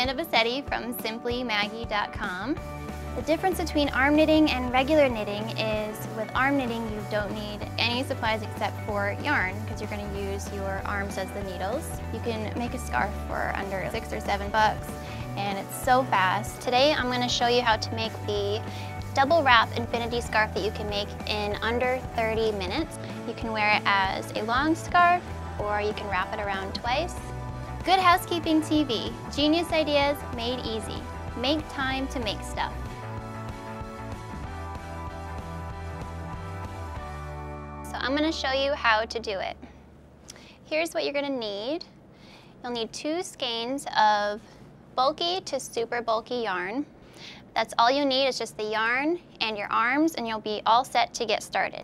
Amanda Bassetti from simplymaggie.com. The difference between arm knitting and regular knitting is with arm knitting you don't need any supplies except for yarn because you're going to use your arms as the needles. You can make a scarf for under $6 or $7 and it's so fast. Today I'm going to show you how to make the double wrap infinity scarf that you can make in under 30 minutes. You can wear it as a long scarf or you can wrap it around twice. Good Housekeeping TV, genius ideas made easy. Make time to make stuff. So I'm going to show you how to do it. Here's what you're going to need. You'll need 2 skeins of bulky to super bulky yarn. That's all you need is just the yarn and your arms and you'll be all set to get started.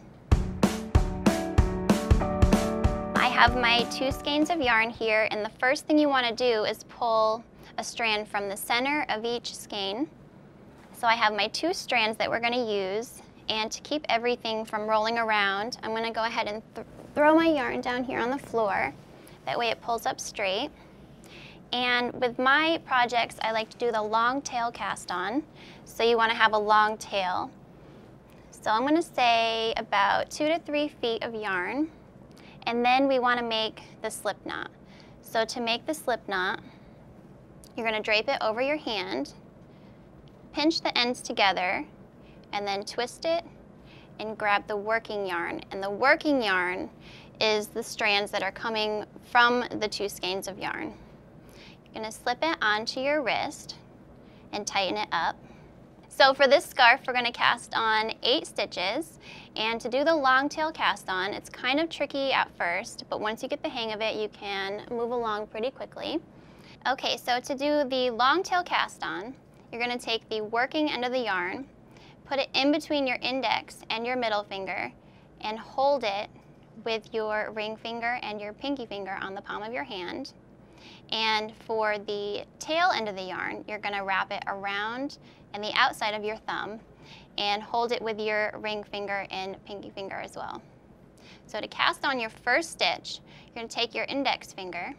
I have my 2 skeins of yarn here and the first thing you want to do is pull a strand from the center of each skein. So I have my 2 strands that we're going to use, and to keep everything from rolling around I'm going to go ahead and throw my yarn down here on the floor. That way it pulls up straight. And with my projects, I like to do the long tail cast on. So you want to have a long tail. So I'm going to say about 2 to 3 feet of yarn. And then we want to make the slip knot. So to make the slip knot, you're going to drape it over your hand, pinch the ends together, and then twist it and grab the working yarn. And the working yarn is the strands that are coming from the 2 skeins of yarn. You're going to slip it onto your wrist and tighten it up. So for this scarf, we're going to cast on 8 stitches. And to do the long tail cast on, it's kind of tricky at first, but once you get the hang of it, you can move along pretty quickly. Okay, so to do the long tail cast on, you're going to take the working end of the yarn, put it in between your index and your middle finger, and hold it with your ring finger and your pinky finger on the palm of your hand. And for the tail end of the yarn, you're going to wrap it around and the outside of your thumb and hold it with your ring finger and pinky finger as well. So to cast on your first stitch, you're going to take your index finger,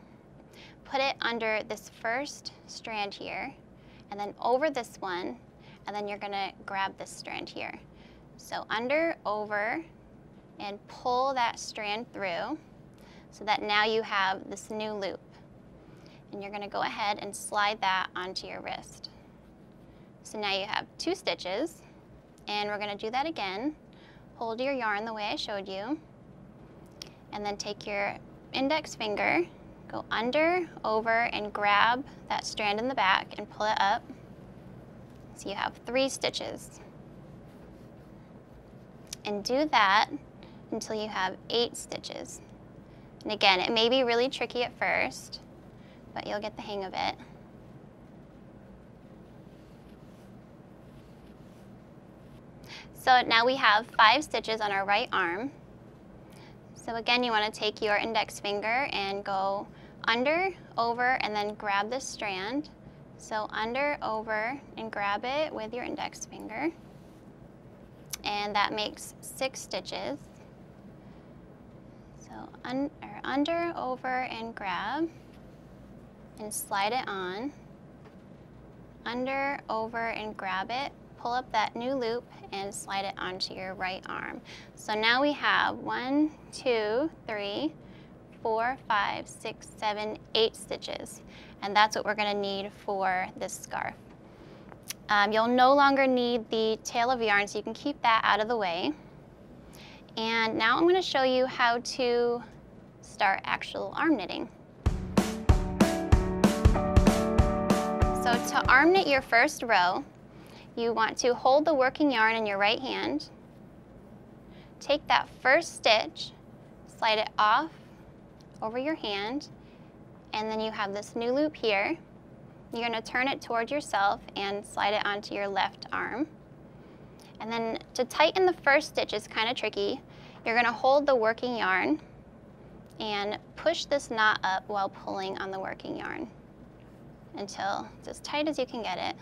put it under this first strand here, and then over this one, and then you're going to grab this strand here. So under, over, and pull that strand through so that now you have this new loop. And you're going to go ahead and slide that onto your wrist. So now you have 2 stitches, and we're going to do that again. Hold your yarn the way I showed you, and then take your index finger, go under, over, and grab that strand in the back and pull it up. So you have 3 stitches. And do that until you have 8 stitches. And again, it may be really tricky at first, but you'll get the hang of it. So now we have 5 stitches on our right arm. So again, you want to take your index finger and go under, over, and then grab this strand. So under, over, and grab it with your index finger. And that makes 6 stitches. So under, over, and grab. And slide it on, under, over, and grab it, pull up that new loop, and slide it onto your right arm. So now we have 1, 2, 3, 4, 5, 6, 7, 8 stitches. And that's what we're going to need for this scarf. You'll no longer need the tail of yarn, so you can keep that out of the way. And now I'm going to show you how to start actual arm knitting. So to arm knit your first row, you want to hold the working yarn in your right hand, take that first stitch, slide it off over your hand, and then you have this new loop here. You're going to turn it toward yourself and slide it onto your left arm. And then to tighten the first stitch is kind of tricky. You're going to hold the working yarn and push this knot up while pulling on the working yarn until it's as tight as you can get it.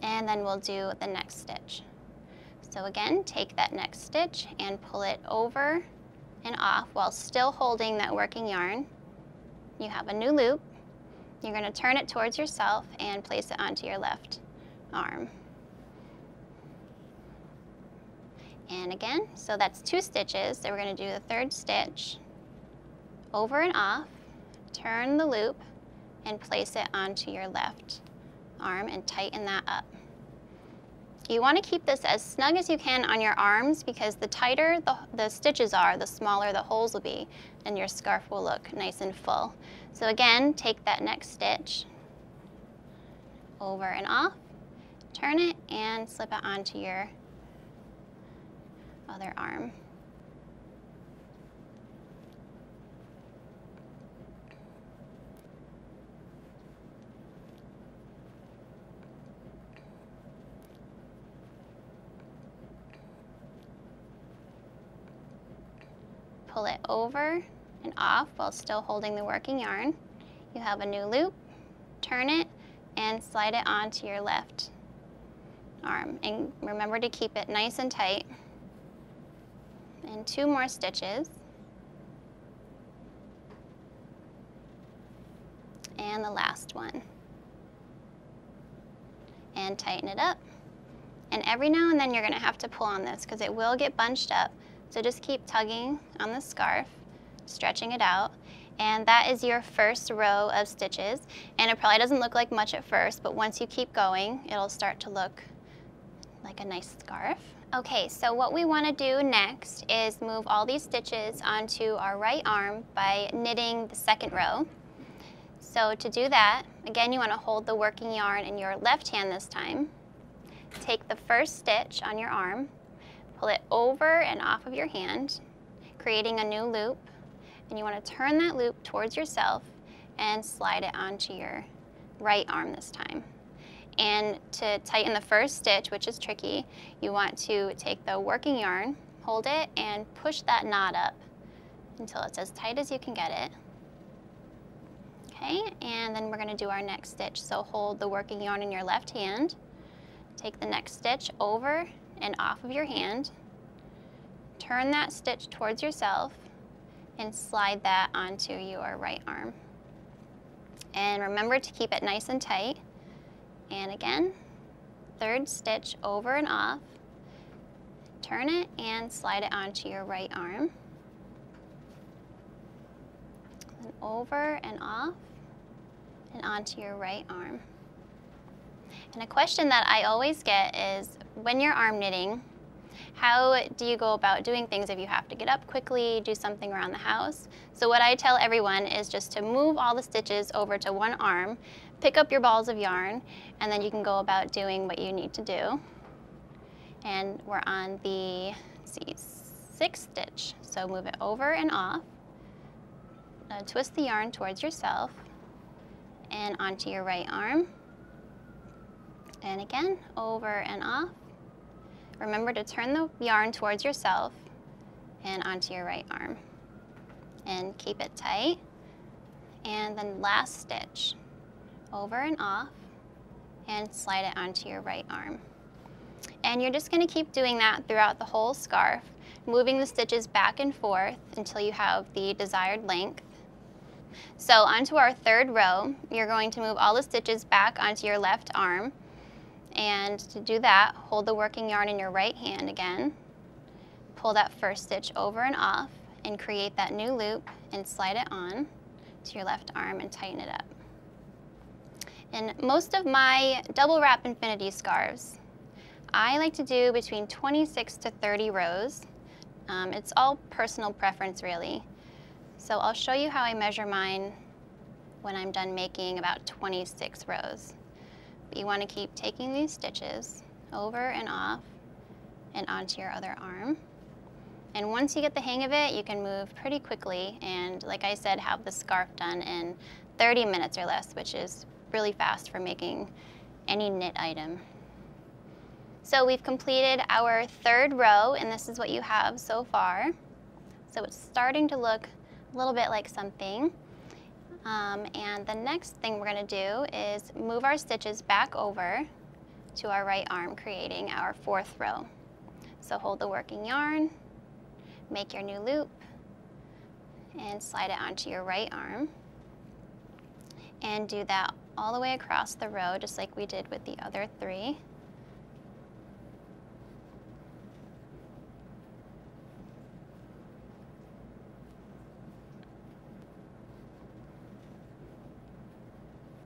And then we'll do the next stitch. So again, take that next stitch and pull it over and off while still holding that working yarn. You have a new loop, You're going to turn it towards yourself and place it onto your left arm. And again, so that's 2 stitches. So we're going to do the 3rd stitch, over and off, turn the loop, and place it onto your left arm and tighten that up. You want to keep this as snug as you can on your arms, because the tighter the stitches are, the smaller the holes will be, and your scarf will look nice and full. So again, take that next stitch, over and off, turn it, and slip it onto your other arm. Pull it over and off while still holding the working yarn. You have a new loop, turn it, and slide it onto your left arm. And remember to keep it nice and tight. And 2 more stitches. And the last one. And tighten it up. And every now and then you're going to have to pull on this because it will get bunched up. So just keep tugging on the scarf, stretching it out, and that is your first row of stitches. And it probably doesn't look like much at first, but once you keep going, it'll start to look like a nice scarf. Okay, so what we want to do next is move all these stitches onto our right arm by knitting the 2nd row. So to do that, again, you want to hold the working yarn in your left hand this time. Take the 1st stitch on your arm, pull it over and off of your hand, creating a new loop, and you want to turn that loop towards yourself and slide it onto your right arm this time. And to tighten the 1st stitch, which is tricky, you want to take the working yarn, hold it, and push that knot up until it's as tight as you can get it. Okay, and then we're going to do our next stitch. So hold the working yarn in your left hand, take the next stitch over and off of your hand, turn that stitch towards yourself, and slide that onto your right arm. And remember to keep it nice and tight. And again, 3rd stitch over and off, turn it and slide it onto your right arm. Then over and off and onto your right arm. And a question that I always get is, when you're arm knitting, how do you go about doing things if you have to get up quickly, do something around the house? So what I tell everyone is just to move all the stitches over to one arm, pick up your balls of yarn, and then you can go about doing what you need to do. And we're on the, let's see, 6th stitch. So move it over and off, twist the yarn towards yourself and onto your right arm. And again, over and off. Remember to turn the yarn towards yourself and onto your right arm. And keep it tight. And then last stitch, over and off, and slide it onto your right arm. And you're just going to keep doing that throughout the whole scarf, moving the stitches back and forth until you have the desired length. So onto our 3rd row, you're going to move all the stitches back onto your left arm. And to do that, hold the working yarn in your right hand again, pull that 1st stitch over and off, and create that new loop and slide it on to your left arm and tighten it up. And most of my double wrap infinity scarves, I like to do between 26 to 30 rows. It's all personal preference, really. So I'll show you how I measure mine when I'm done making about 26 rows. But you want to keep taking these stitches over and off and onto your other arm. And once you get the hang of it, you can move pretty quickly and, like I said, have the scarf done in 30 minutes or less, which is really fast for making any knit item. So we've completed our 3rd row, and this is what you have so far. So it's starting to look a little bit like something. And the next thing we're going to do is move our stitches back over to our right arm, creating our 4th row. So hold the working yarn, make your new loop, and slide it onto your right arm. And do that all the way across the row, just like we did with the other 3.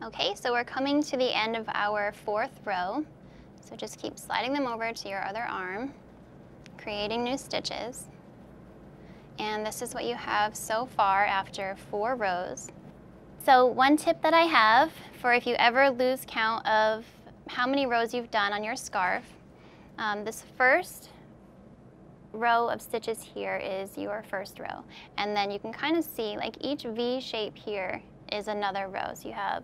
Okay, so we're coming to the end of our 4th row. So just keep sliding them over to your other arm, creating new stitches. And this is what you have so far after 4 rows. So one tip that I have for if you ever lose count of how many rows you've done on your scarf, this first row of stitches here is your first row. And then you can kind of see like each V shape here is another row. So you have,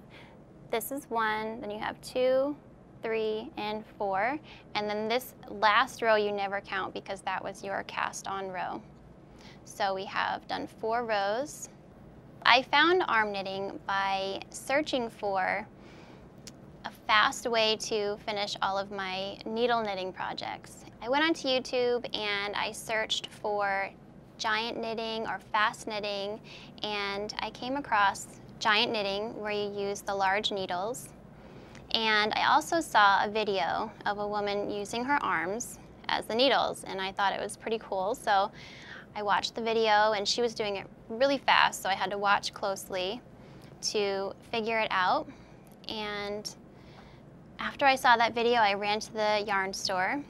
this is 1, then you have 2, 3, and 4. And then this last row you never count because that was your cast on row. So we have done 4 rows. I found arm knitting by searching for a fast way to finish all of my needle knitting projects. I went onto YouTube and I searched for giant knitting or fast knitting, and I came across giant knitting where you use the large needles. And I also saw a video of a woman using her arms as the needles, and I thought it was pretty cool. So I watched the video and she was doing it really fast, so I had to watch closely to figure it out. And after I saw that video, I ran to the yarn store.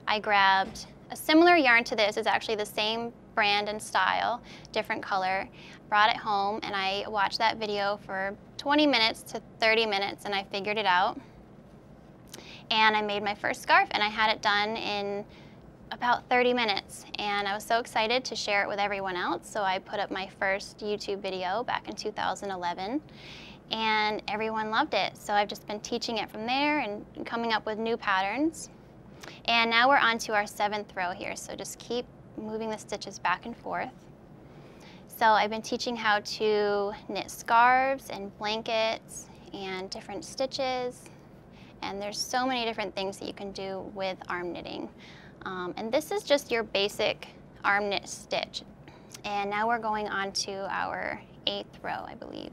I grabbed a similar yarn to this. It's actually the same brand and style, different color. Brought it home and I watched that video for 20 minutes to 30 minutes and I figured it out. And I made my first scarf and I had it done in about 30 minutes, and I was so excited to share it with everyone else, so I put up my first YouTube video back in 2011, and everyone loved it. So I've just been teaching it from there and coming up with new patterns. And now we're on to our 7th row here, so just keep moving the stitches back and forth. So I've been teaching how to knit scarves and blankets and different stitches, and there's so many different things that you can do with arm knitting. And this is just your basic arm knit stitch. And now we're going on to our 8th row, I believe.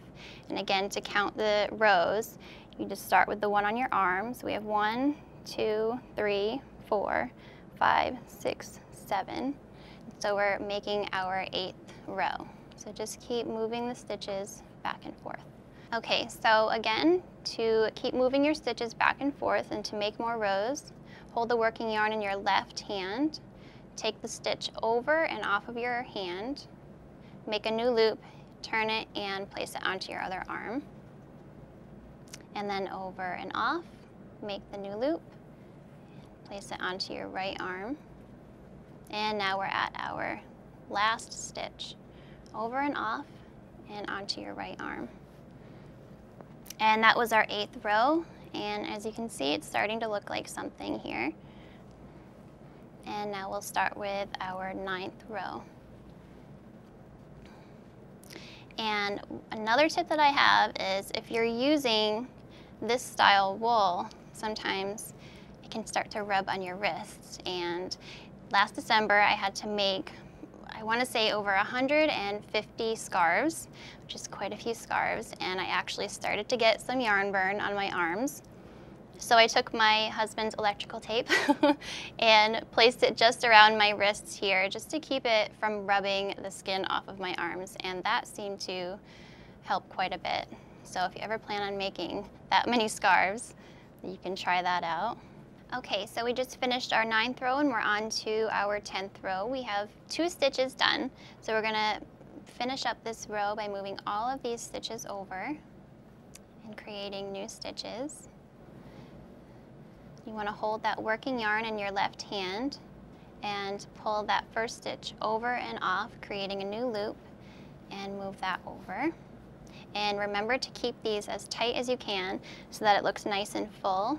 And again, to count the rows, you just start with the one on your arm. So we have 1, 2, 3, 4, 5, 6, 7. So we're making our 8th row. So just keep moving the stitches back and forth. Okay, so again, to keep moving your stitches back and forth and to make more rows, hold the working yarn in your left hand, take the stitch over and off of your hand, make a new loop, turn it and place it onto your other arm, and then over and off, make the new loop, place it onto your right arm, and now we're at our last stitch, over and off and onto your right arm. And that was our 8th row. And as you can see, it's starting to look like something here. And now we'll start with our 9th row. And another tip that I have is if you're using this style wool, sometimes it can start to rub on your wrists. And last December, I had to make, I want to say, over 150 scarves, which is quite a few scarves, and I actually started to get some yarn burn on my arms. So I took my husband's electrical tape and placed it just around my wrists here, just to keep it from rubbing the skin off of my arms, and that seemed to help quite a bit. So if you ever plan on making that many scarves, you can try that out. Okay, so we just finished our 9th row and we're on to our 10th row. We have 2 stitches done, so we're gonna finish up this row by moving all of these stitches over and creating new stitches. You wanna hold that working yarn in your left hand and pull that first stitch over and off, creating a new loop, and move that over. And remember to keep these as tight as you can so that it looks nice and full.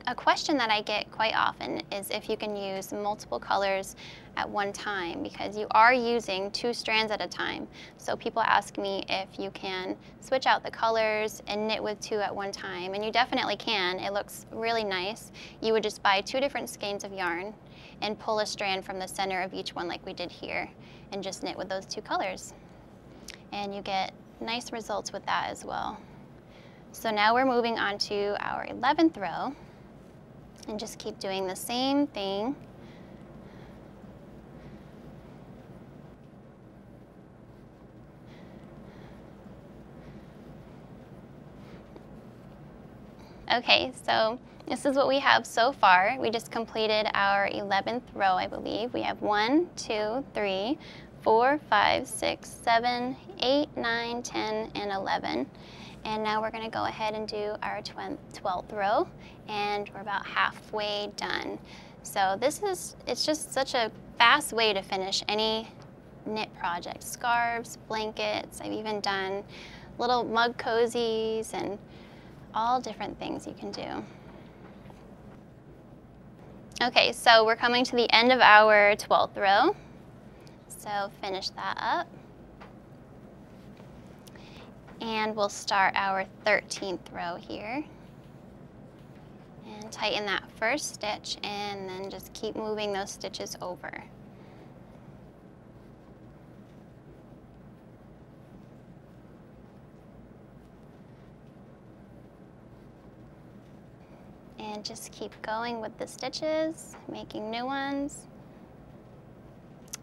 A question that I get quite often is if you can use multiple colors at one time, because you are using 2 strands at a time. So people ask me if you can switch out the colors and knit with 2 at one time, and you definitely can. It looks really nice. You would just buy 2 different skeins of yarn and pull a strand from the center of each one like we did here, and just knit with those 2 colors. and you get nice results with that as well. So now we're moving on to our 11th row, and just keep doing the same thing. Okay, so this is what we have so far. We just completed our 11th row, I believe. We have 1, 2, 3, 4, 5, 6, 7, 8, 9, 10, and 11. And now we're going to go ahead and do our 12th row, and we're about halfway done. So it's just such a fast way to finish any knit project. Scarves, blankets, I've even done little mug cozies and all different things you can do. Okay, so we're coming to the end of our 12th row. So finish that up. And we'll start our 13th row here. And tighten that first stitch, and then just keep moving those stitches over. And just keep going with the stitches, making new ones.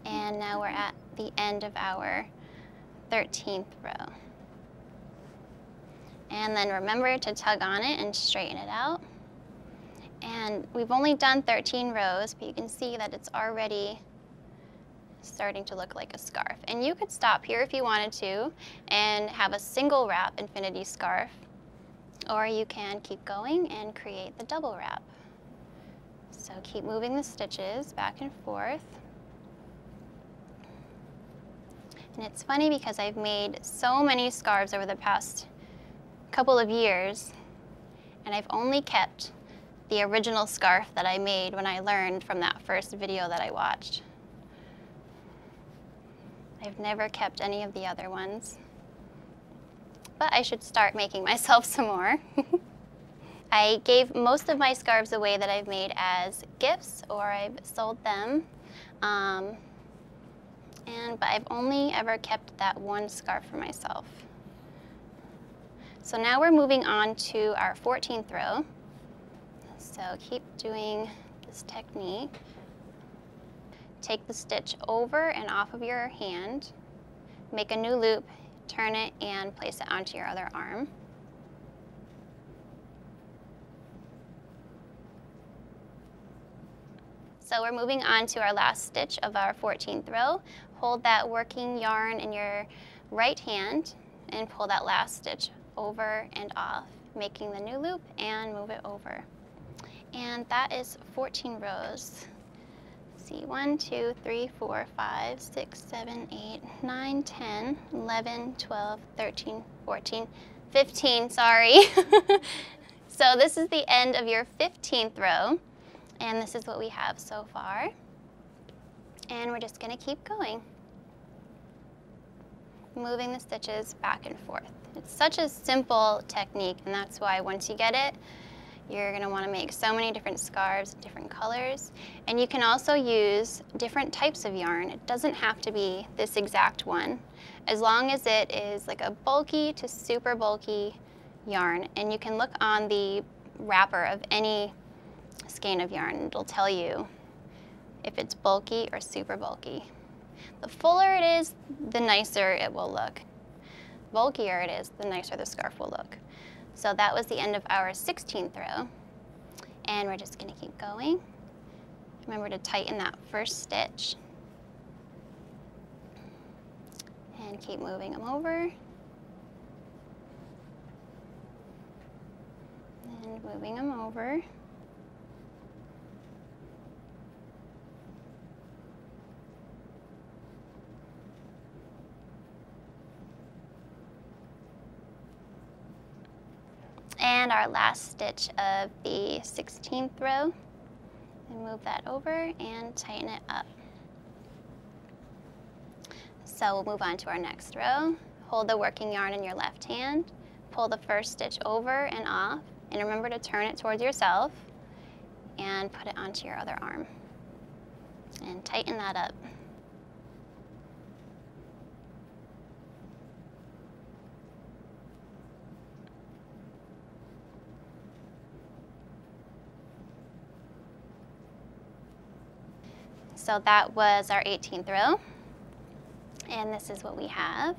And now we're at the end of our 13th row. And then remember to tug on it and straighten it out. And we've only done 13 rows, but you can see that it's already starting to look like a scarf. And you could stop here if you wanted to and have a single wrap infinity scarf. Or you can keep going and create the double wrap. So keep moving the stitches back and forth. And it's funny because I've made so many scarves over the past couple of years, and I've only kept the original scarf that I made when I learned from that first video that I watched. I've never kept any of the other ones. But I should start making myself some more. I gave most of my scarves away that I've made as gifts, or I've sold them. But I've only ever kept that one scarf for myself. So now we're moving on to our 14th row. So keep doing this technique. Take the stitch over and off of your hand, make a new loop, turn it, and place it onto your other arm. So we're moving on to our last stitch of our 14th row. Hold that working yarn in your right hand and pull that last stitch over and off, making the new loop, and move it over. And that is 14 rows. See, 1, 2, 3, 4, 5, 6, 7, 8, 9, 10, 11, 12, 13, 14, 15, sorry. So this is the end of your 15th row, and this is what we have so far. And we're just gonna keep going, moving the stitches back and forth. It's such a simple technique, and that's why once you get it, you're going to want to make so many different scarves, different colors. And you can also use different types of yarn. It doesn't have to be this exact one, as long as it is like a bulky to super bulky yarn. And you can look on the wrapper of any skein of yarn. It'll tell you if it's bulky or super bulky. The fuller it is, the nicer it will look. The bulkier it is, the nicer the scarf will look. So that was the end of our 16th row, and we're just going to keep going. Remember to tighten that first stitch, and keep moving them over, and moving them over. And our last stitch of the 16th row, and move that over and tighten it up. So we'll move on to our next row. Hold the working yarn in your left hand, pull the first stitch over and off, and remember to turn it towards yourself and put it onto your other arm. And tighten that up. So that was our 18th row. And this is what we have.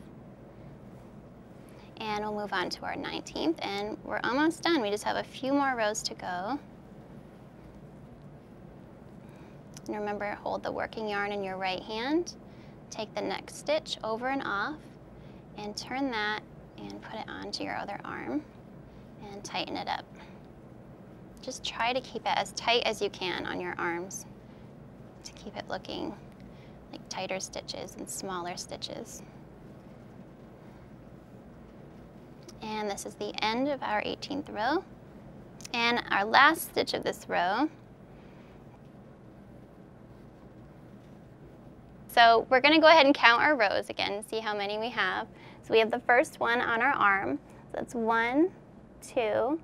And we'll move on to our 19th, and we're almost done. We just have a few more rows to go. And remember, hold the working yarn in your right hand, take the next stitch over and off, and turn that and put it onto your other arm and tighten it up. Just try to keep it as tight as you can on your arms to keep it looking like tighter stitches and smaller stitches. And this is the end of our 18th row. And our last stitch of this row. So we're going to go ahead and count our rows again and see how many we have. So we have the first one on our arm. So that's 1, 2,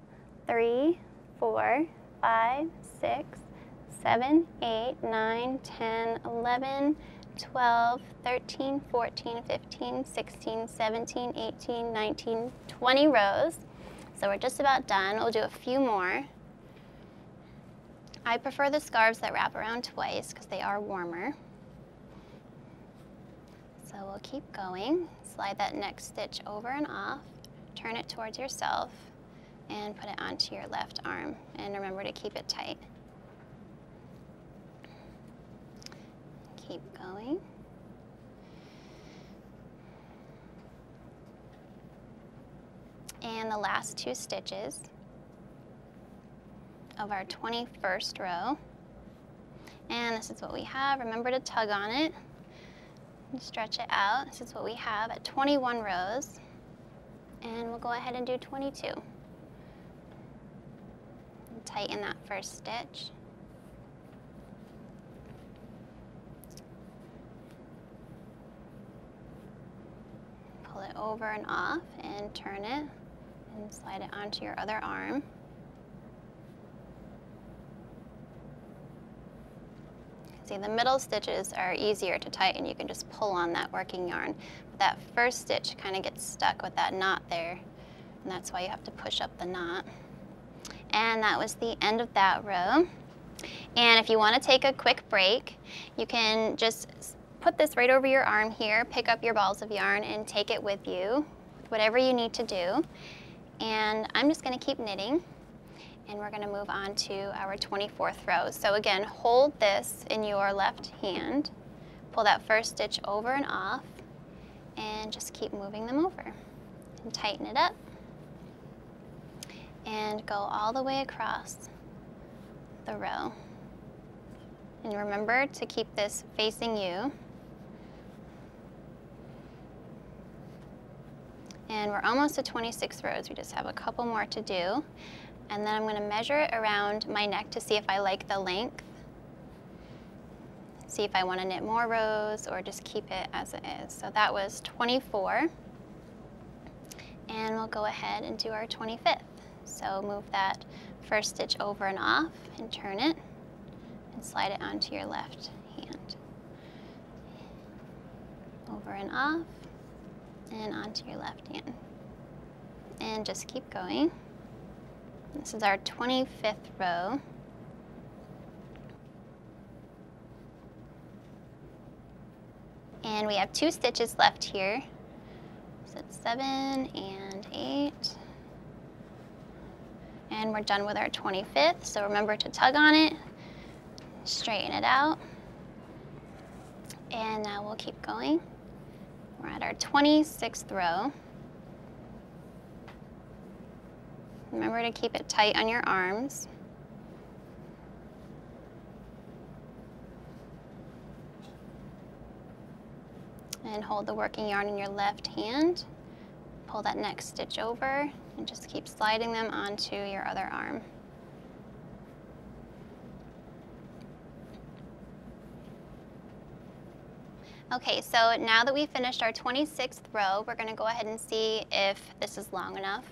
3, 4, 5, 6, 7, 8, 9, 10, 11, 12, 13, 14, 15, 16, 17, 18, 19, 20 rows. So we're just about done. We'll do a few more. I prefer the scarves that wrap around twice because they are warmer. So we'll keep going. Slide that next stitch over and off, turn it towards yourself, and put it onto your left arm. And remember to keep it tight. Keep going. And the last 2 stitches of our 21st row. And this is what we have. Remember to tug on it and stretch it out. This is what we have at 21 rows. And we'll go ahead and do 22. And tighten that first stitch. Pull it over and off and turn it and slide it onto your other arm. See, the middle stitches are easier to tighten. You can just pull on that working yarn. But that first stitch kind of gets stuck with that knot there, and that's why you have to push up the knot. And that was the end of that row. And if you want to take a quick break, you can just put this right over your arm here, pick up your balls of yarn and take it with you, whatever you need to do. And I'm just going to keep knitting. And we're going to move on to our 24th row. So again, hold this in your left hand, pull that first stitch over and off, and just keep moving them over. And tighten it up. And go all the way across the row. And remember to keep this facing you. And we're almost to 26 rows. We just have a couple more to do. And then I'm going to measure it around my neck to see if I like the length. See if I want to knit more rows or just keep it as it is. So that was 24. And we'll go ahead and do our 25th. So move that first stitch over and off and turn it and slide it onto your left hand. Over and off and onto your left hand. And just keep going. This is our 25th row. And we have 2 stitches left here. So it's 7 and 8. And we're done with our 25th. So remember to tug on it, straighten it out. And now we'll keep going. We're at our 26th row. Remember to keep it tight on your arms. And hold the working yarn in your left hand. Pull that next stitch over and just keep sliding them onto your other arm. Okay, so now that we've finished our 26th row, we're going to go ahead and see if this is long enough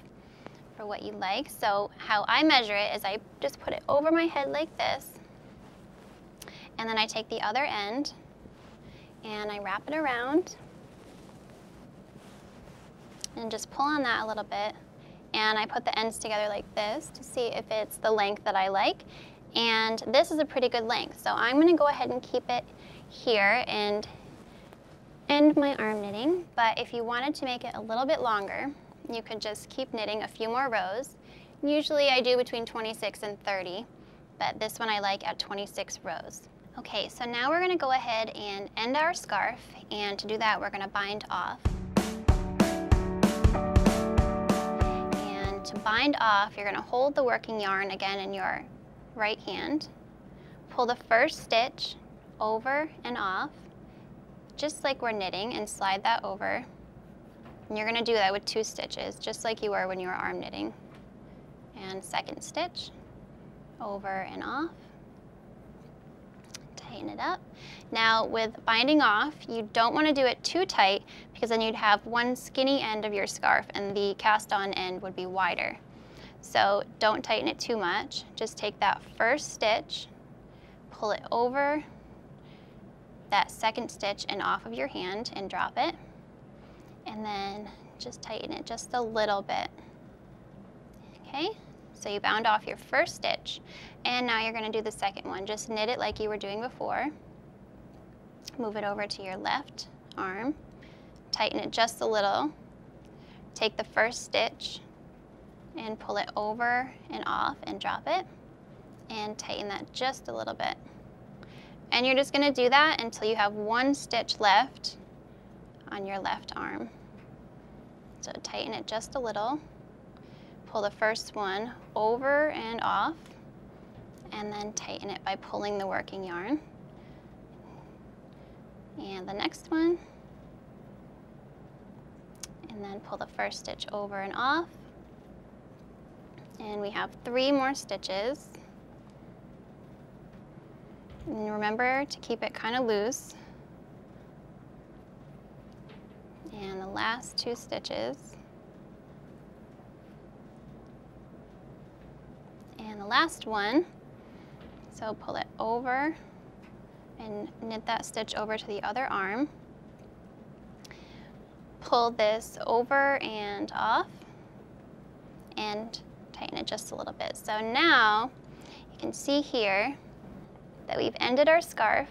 for what you like. So how I measure it is I just put it over my head like this, and then I take the other end and I wrap it around and just pull on that a little bit, and I put the ends together like this to see if it's the length that I like. And this is a pretty good length, so I'm going to go ahead and keep it here and end my arm knitting. But if you wanted to make it a little bit longer, you could just keep knitting a few more rows. Usually I do between 26 and 30, but this one I like at 26 rows. Okay, so now we're going to go ahead and end our scarf, and to do that we're going to bind off. And to bind off, you're going to hold the working yarn again in your right hand, pull the first stitch over and off, just like we're knitting, and slide that over. And you're going to do that with 2 stitches, just like you were when you were arm knitting. And second stitch, over and off. Tighten it up. Now with binding off, you don't want to do it too tight, because then you'd have one skinny end of your scarf and the cast on end would be wider. So don't tighten it too much. Just take that first stitch, pull it over that second stitch and off of your hand and drop it. And then just tighten it just a little bit. Okay, so you bound off your first stitch, and now you're going to do the second one. Just knit it like you were doing before. Move it over to your left arm, tighten it just a little. Take the first stitch and pull it over and off and drop it, and tighten that just a little bit. And you're just going to do that until you have 1 stitch left on your left arm. So tighten it just a little, pull the first one over and off, and then tighten it by pulling the working yarn. And the next one, and then pull the first stitch over and off. And we have 3 more stitches. And remember to keep it kind of loose. And the last 2 stitches. And the last one. So pull it over and knit that stitch over to the other arm. Pull this over and off and tighten it just a little bit. So now you can see here that we've ended our scarf,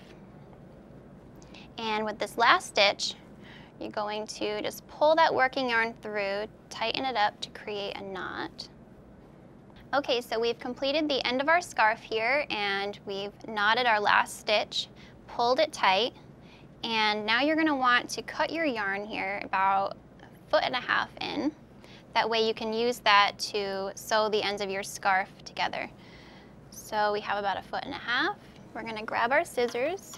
and with this last stitch you're going to just pull that working yarn through, tighten it up to create a knot. Okay, so we've completed the end of our scarf here, and we've knotted our last stitch, pulled it tight, and now you're going to want to cut your yarn here about 1.5 feet in. That way you can use that to sew the ends of your scarf together. So we have about 1.5 feet. We're going to grab our scissors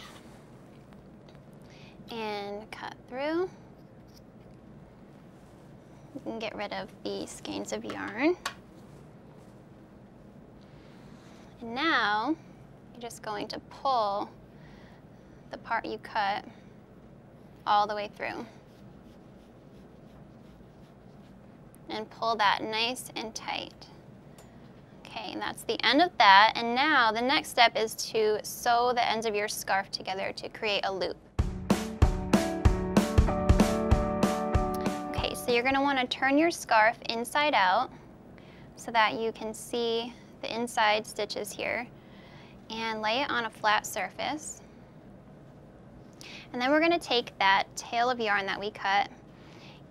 and cut through. You can get rid of the skeins of yarn. And now you're just going to pull the part you cut all the way through. And pull that nice and tight. Okay, and that's the end of that. And now the next step is to sew the ends of your scarf together to create a loop. Okay, so you're going to want to turn your scarf inside out so that you can see the inside stitches here, and lay it on a flat surface. And then we're going to take that tail of yarn that we cut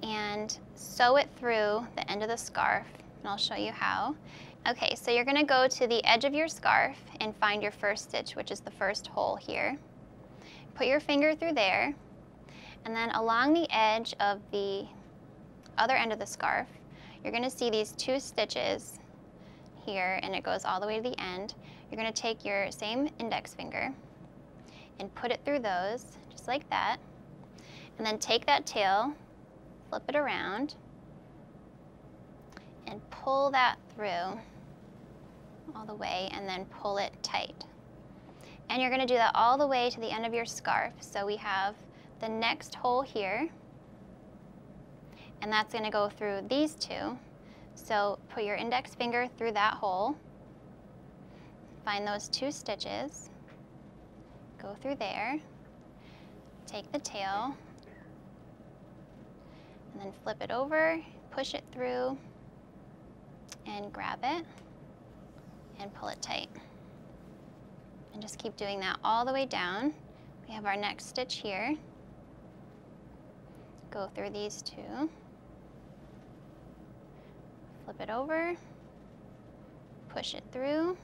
and sew it through the end of the scarf, and I'll show you how. Okay, so you're going to go to the edge of your scarf and find your first stitch, which is the first hole here. Put your finger through there, and then along the edge of the other end of the scarf, you're going to see these 2 stitches here, and it goes all the way to the end. You're going to take your same index finger and put it through those, just like that, and then take that tail, flip it around, and pull that through all the way, and then pull it tight. And you're going to do that all the way to the end of your scarf. So we have the next hole here, and that's going to go through these 2. So put your index finger through that hole, find those 2 stitches, go through there, take the tail, and then flip it over, push it through, and grab it, and pull it tight. And just keep doing that all the way down. We have our next stitch here. Go through these two. Flip it over, push it through,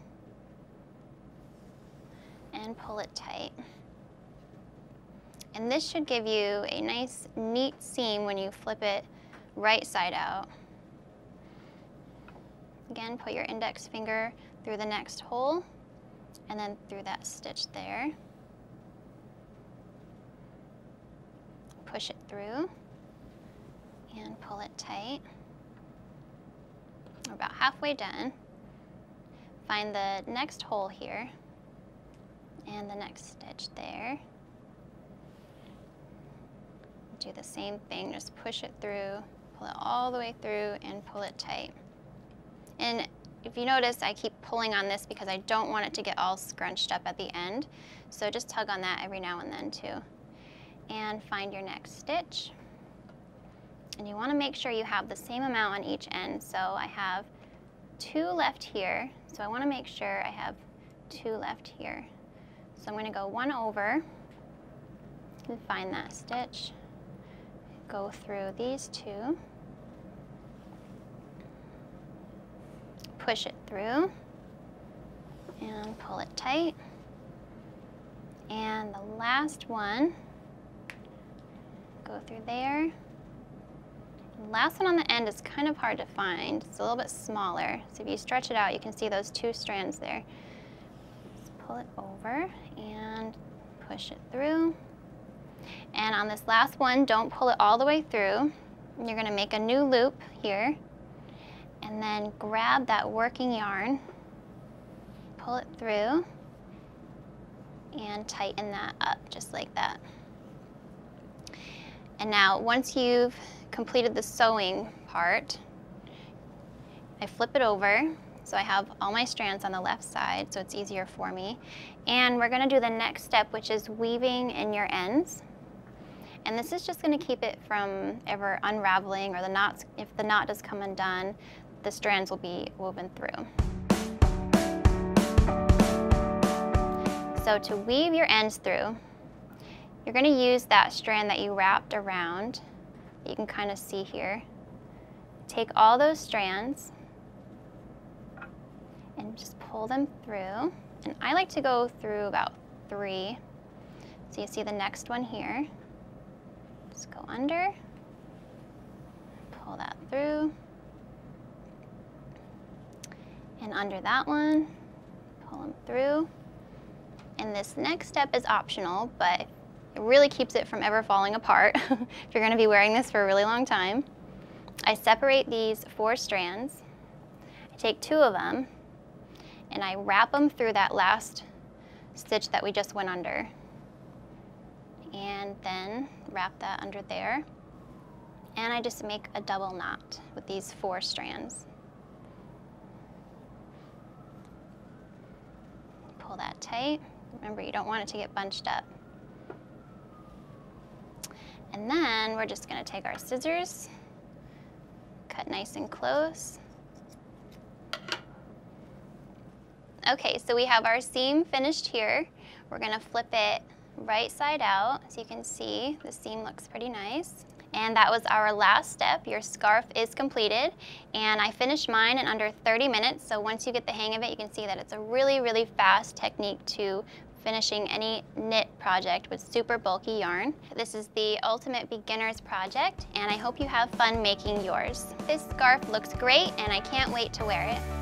and pull it tight. And this should give you a nice, neat seam when you flip it right side out. Again, put your index finger through the next hole, and then through that stitch there. Push it through, and pull it tight. We're about halfway done. Find the next hole here, and the next stitch there. Do the same thing, just push it through, pull it all the way through, and pull it tight. And if you notice, I keep pulling on this because I don't want it to get all scrunched up at the end. So just tug on that every now and then too. And find your next stitch. And you want to make sure you have the same amount on each end. So I have 2 left here, so I want to make sure I have 2 left here. So I'm going to go 1 over and find that stitch. Go through these 2, push it through, and pull it tight. And the last one, go through there. The last one on the end is kind of hard to find. It's a little bit smaller. So if you stretch it out, you can see those 2 strands there. Just pull it over and push it through. And on this last one, don't pull it all the way through. You're going to make a new loop here, and then grab that working yarn, pull it through, and tighten that up just like that. And now once you've completed the sewing part, I flip it over so I have all my strands on the left side so it's easier for me. And we're going to do the next step, which is weaving in your ends. And this is just going to keep it from ever unraveling, or the knots, if the knot does come undone, the strands will be woven through. So to weave your ends through, you're going to use that strand that you wrapped around, that you can kind of see here. Take all those strands and just pull them through. And I like to go through about 3. So you see the next one here. Just go under, pull that through, and under that one, pull them through. And this next step is optional, but it really keeps it from ever falling apart if you're going to be wearing this for a really long time. I separate these 4 strands, I take 2 of them, and I wrap them through that last stitch that we just went under. And then wrap that under there. And I just make a double knot with these 4 strands. Pull that tight. Remember, you don't want it to get bunched up. And then we're just going to take our scissors, cut nice and close. Okay, so we have our seam finished here. We're going to flip it right side out, so you can see the seam looks pretty nice. And that was our last step. Your scarf is completed, and I finished mine in under 30 minutes, so once you get the hang of it, you can see that it's a really, really fast technique to finishing any knit project with super bulky yarn. This is the ultimate beginner's project, and I hope you have fun making yours. This scarf looks great, and I can't wait to wear it.